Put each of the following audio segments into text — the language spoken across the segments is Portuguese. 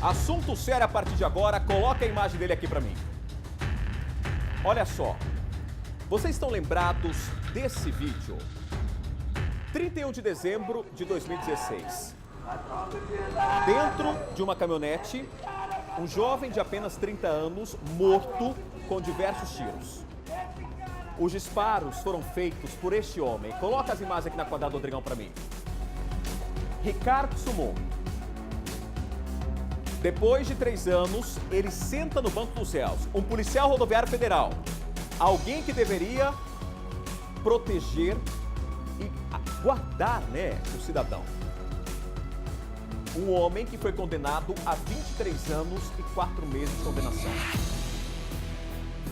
Assunto sério a partir de agora, coloca a imagem dele aqui pra mim. Olha só, vocês estão lembrados desse vídeo? 31 de dezembro de 2016. Dentro de uma caminhonete, um jovem de apenas 30 anos morto com diversos tiros. Os disparos foram feitos por este homem. Coloca as imagens aqui na quadrada do Rodrigão pra mim. Ricardo Sumum. Depois de 3 anos, ele senta no banco dos réus. Um policial rodoviário federal. Alguém que deveria proteger e guardar, o cidadão. Um homem que foi condenado a 23 anos e 4 meses de condenação.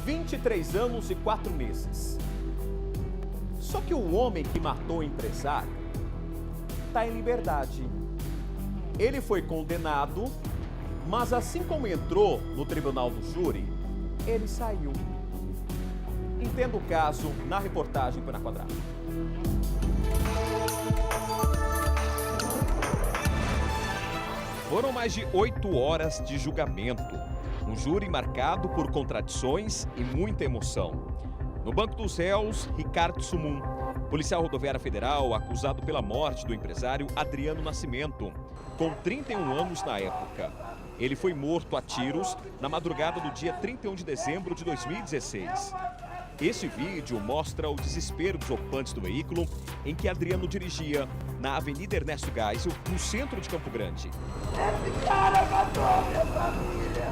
23 anos e 4 meses. Só que o homem que matou o empresário está em liberdade. Ele foi condenado, mas assim como entrou no tribunal do júri, ele saiu. Entenda o caso na reportagem Põe na Quadrada. Foram mais de 8 horas de julgamento. Um júri marcado por contradições e muita emoção. No banco dos réus, Ricardo Sumum, policial rodoviário federal acusado pela morte do empresário Adriano Nascimento, com 31 anos na época. Ele foi morto a tiros na madrugada do dia 31 de dezembro de 2016. Este vídeo mostra o desespero dos ocupantes do veículo em que Adriano dirigia na Avenida Ernesto Geisel, no centro de Campo Grande. Esse cara matou a minha família,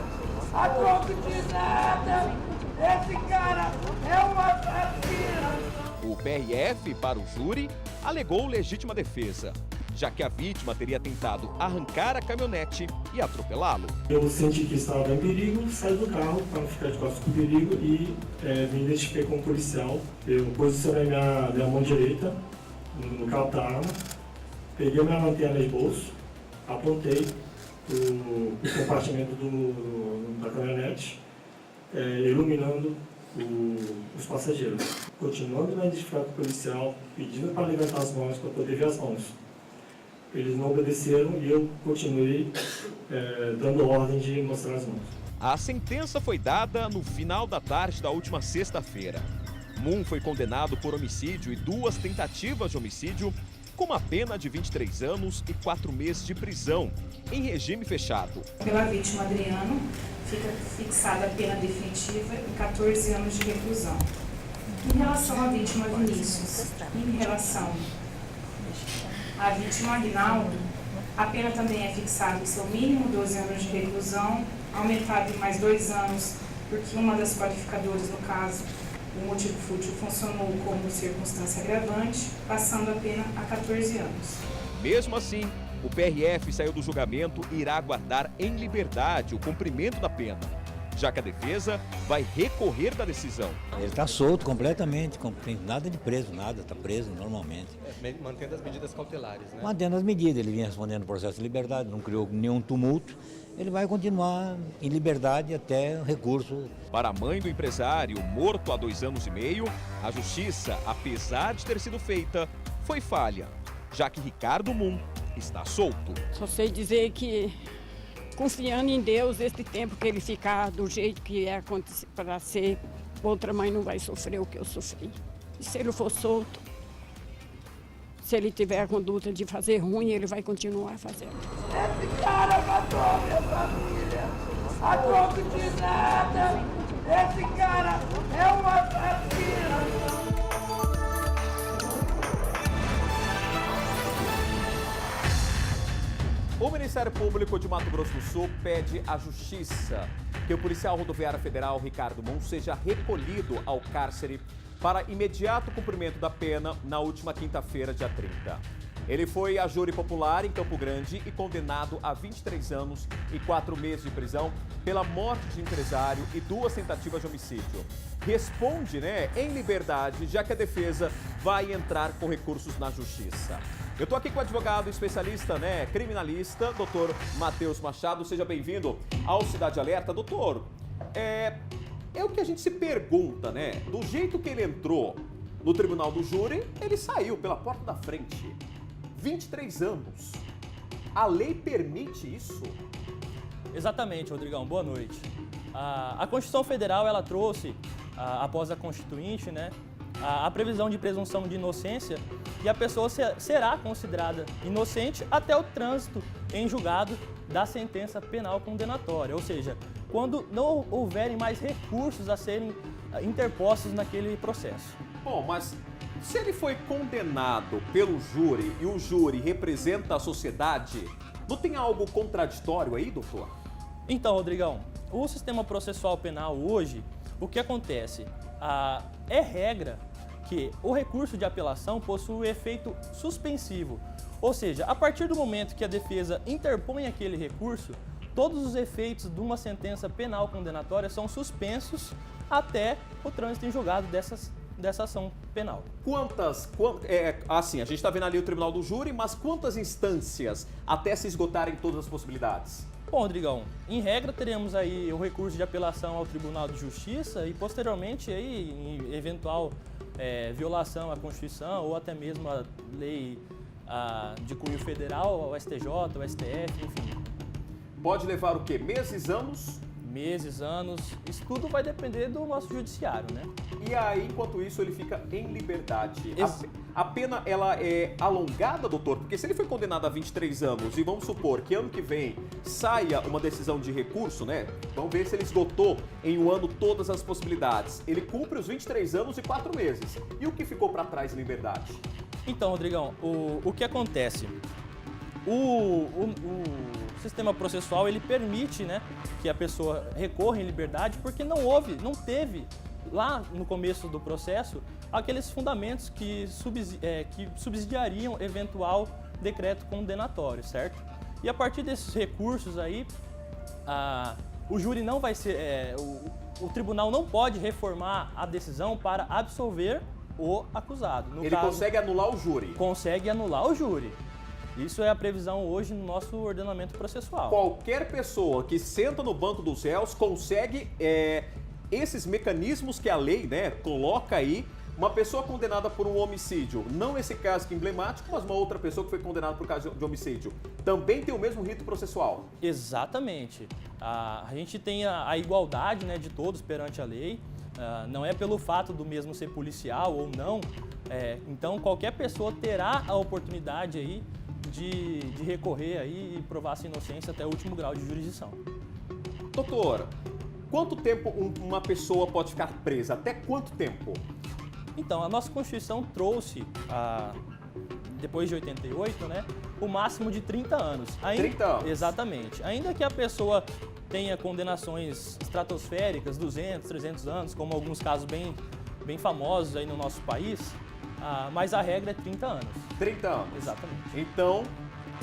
a troco de nada. Esse cara é um assassino. O PRF, para o júri, alegou legítima defesa, já que a vítima teria tentado arrancar a caminhonete e atropelá-lo. Eu senti que estava em perigo, saí do carro para não ficar de costas com perigo e me identifiquei como policial. Eu posicionei minha mão direita no cabo da arma, peguei minha lanterna de bolso, apontei o compartimento da caminhonete, iluminando os passageiros. Continuando me identificar com o policial, pedindo para levantar as mãos para poder ver as mãos. Eles não obedeceram e eu continuei dando ordem de mostrar as mãos. A sentença foi dada no final da tarde da última sexta-feira. Moon foi condenado por homicídio e 2 tentativas de homicídio, com uma pena de 23 anos e 4 meses de prisão, em regime fechado. Pela vítima Adriano, fica fixada a pena definitiva em 14 anos de reclusão. Em relação à vítima Vinícius, em relação à vítima Rinaldo, a pena também é fixada em seu mínimo 12 anos de reclusão, aumentado em mais 2 anos, porque uma das qualificadoras, no caso, o motivo fútil, funcionou como circunstância agravante, passando a pena a 14 anos. Mesmo assim, o PRF saiu do julgamento e irá aguardar em liberdade o cumprimento da pena, já que a defesa vai recorrer da decisão. Ele está solto completamente, não tem nada de preso, nada, está preso normalmente. Mantendo as medidas cautelares, né? Mantendo as medidas, ele vinha respondendo o processo de liberdade, não criou nenhum tumulto, ele vai continuar em liberdade até recurso. Para a mãe do empresário, morto há 2 anos e meio, a justiça, apesar de ter sido feita, foi falha, já que Ricardo Moon está solto. Só sei dizer que, confiando em Deus, esse tempo que ele ficar do jeito que é para ser, outra mãe não vai sofrer o que eu sofri. E se ele for solto, se ele tiver a conduta de fazer ruim, ele vai continuar fazendo. Esse cara matou a minha família, a troco de nada. Esse cara é um assassino. O Ministério Público de Mato Grosso do Sul pede à Justiça que o policial rodoviário federal Ricardo Moon seja recolhido ao cárcere para imediato cumprimento da pena na última quinta-feira, dia 30. Ele foi a júri popular em Campo Grande e condenado a 23 anos e 4 meses de prisão pela morte de empresário e 2 tentativas de homicídio. Responde, em liberdade, já que a defesa vai entrar com recursos na Justiça. Eu estou aqui com o advogado especialista, criminalista, doutor Matheus Machado. Seja bem-vindo ao Cidade Alerta. Doutor, é o que a gente se pergunta, Do jeito que ele entrou no tribunal do júri, ele saiu pela porta da frente. 23 anos. A lei permite isso? Exatamente, Rodrigão. Boa noite. A Constituição Federal, ela trouxe, após a Constituinte, né, a previsão de presunção de inocência e a pessoa será considerada inocente até o trânsito em julgado da sentença penal condenatória, ou seja, quando não houverem mais recursos a serem interpostos naquele processo. Bom, mas se ele foi condenado pelo júri e o júri representa a sociedade, não tem algo contraditório aí, doutor? Então, Rodrigão, o sistema processual penal hoje, o que acontece? É regra que o recurso de apelação possui efeito suspensivo, ou seja, a partir do momento que a defesa interpõe aquele recurso, todos os efeitos de uma sentença penal condenatória são suspensos até o trânsito em julgado dessa ação penal. Assim, a gente está vendo ali o tribunal do júri, mas quantas instâncias até se esgotarem todas as possibilidades? Bom, Rodrigão, em regra teremos aí o recurso de apelação ao Tribunal de Justiça e posteriormente aí em eventual violação à Constituição ou até mesmo a lei de cunho federal, ao STJ, ao STF, enfim. Pode levar o quê? Meses, anos? Meses, anos, isso tudo vai depender do nosso judiciário, né? E aí, enquanto isso, ele fica em liberdade. A pena, ela é alongada, doutor? Porque se ele foi condenado a 23 anos e vamos supor que ano que vem saia uma decisão de recurso, né? Vamos ver se ele esgotou em um ano todas as possibilidades. Ele cumpre os 23 anos e 4 meses. E o que ficou para trás em liberdade? Então, Rodrigão, o que acontece? O sistema processual, ele permite, né, que a pessoa recorra em liberdade porque não teve lá no começo do processo aqueles fundamentos que subsidiariam eventual decreto condenatório, certo? E a partir desses recursos aí, o júri não vai ser, o tribunal não pode reformar a decisão para absolver o acusado. Ele consegue anular o júri? Consegue anular o júri. Isso é a previsão hoje no nosso ordenamento processual. Qualquer pessoa que senta no banco dos réus consegue esses mecanismos que a lei, né, coloca aí. Uma pessoa condenada por um homicídio, não esse caso que é emblemático, mas uma outra pessoa que foi condenada por causa de homicídio, também tem o mesmo rito processual? Exatamente. A gente tem a igualdade, né, de todos perante a lei. Não é pelo fato do mesmo ser policial ou não. Então qualquer pessoa terá a oportunidade aí de recorrer aí e provar sua inocência até o último grau de jurisdição. Doutor, quanto tempo uma pessoa pode ficar presa? Até quanto tempo? Então, a nossa Constituição trouxe, depois de 88, né, o máximo de 30 anos. 30 anos? Exatamente. Ainda que a pessoa tenha condenações estratosféricas, 200, 300 anos, como alguns casos bem famosos aí no nosso país, mas a regra é 30 anos. 30 anos? Exatamente. Então,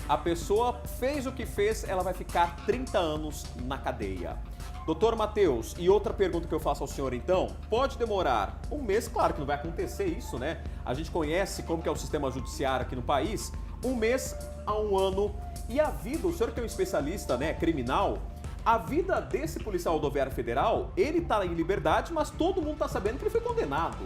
a pessoa fez o que fez, ela vai ficar 30 anos na cadeia. Doutor Matheus, e outra pergunta que eu faço ao senhor então, pode demorar um mês, claro que não vai acontecer isso, né? A gente conhece como que é o sistema judiciário aqui no país, um mês a um ano. E a vida, o senhor que é um especialista, né, criminal, a vida desse policial rodoviário federal, ele tá em liberdade, mas todo mundo tá sabendo que ele foi condenado.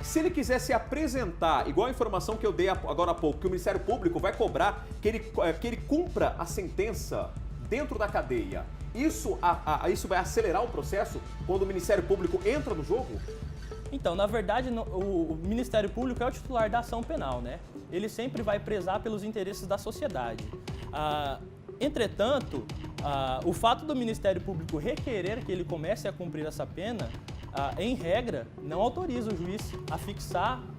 Se ele quiser se apresentar, igual a informação que eu dei agora há pouco, que o Ministério Público vai cobrar que ele cumpra a sentença dentro da cadeia, isso vai acelerar o processo quando o Ministério Público entra no jogo? Então, na verdade, o Ministério Público é o titular da ação penal, né? Ele sempre vai prezar pelos interesses da sociedade. Entretanto, o fato do Ministério Público requerer que ele comece a cumprir essa pena, em regra, não autoriza o juiz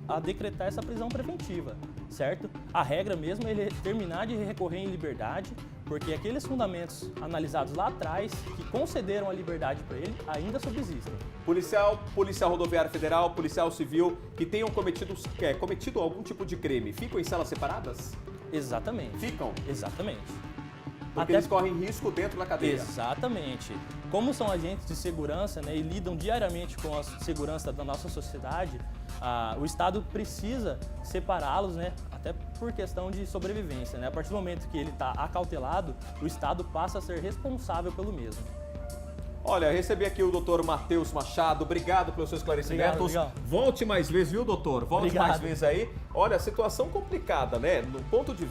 a decretar essa prisão preventiva, certo? A regra mesmo é ele terminar de recorrer em liberdade, porque aqueles fundamentos analisados lá atrás, que concederam a liberdade para ele, ainda subsistem. Policial rodoviário federal, policial civil, que tenham cometido algum tipo de crime, ficam em celas separadas? Exatamente. Ficam? Exatamente. Porque eles correm risco dentro da cadeia. Exatamente. Como são agentes de segurança, né, e lidam diariamente com a segurança da nossa sociedade, o Estado precisa separá-los, né, até por questão de sobrevivência, né? A partir do momento que ele está acautelado, o Estado passa a ser responsável pelo mesmo. Olha, recebi aqui o doutor Matheus Machado, obrigado pelos seus esclarecimentos. Obrigado. Volte mais vezes, viu, doutor? Volte Obrigado. mais vezes aí. Olha, situação complicada, né? No ponto de vista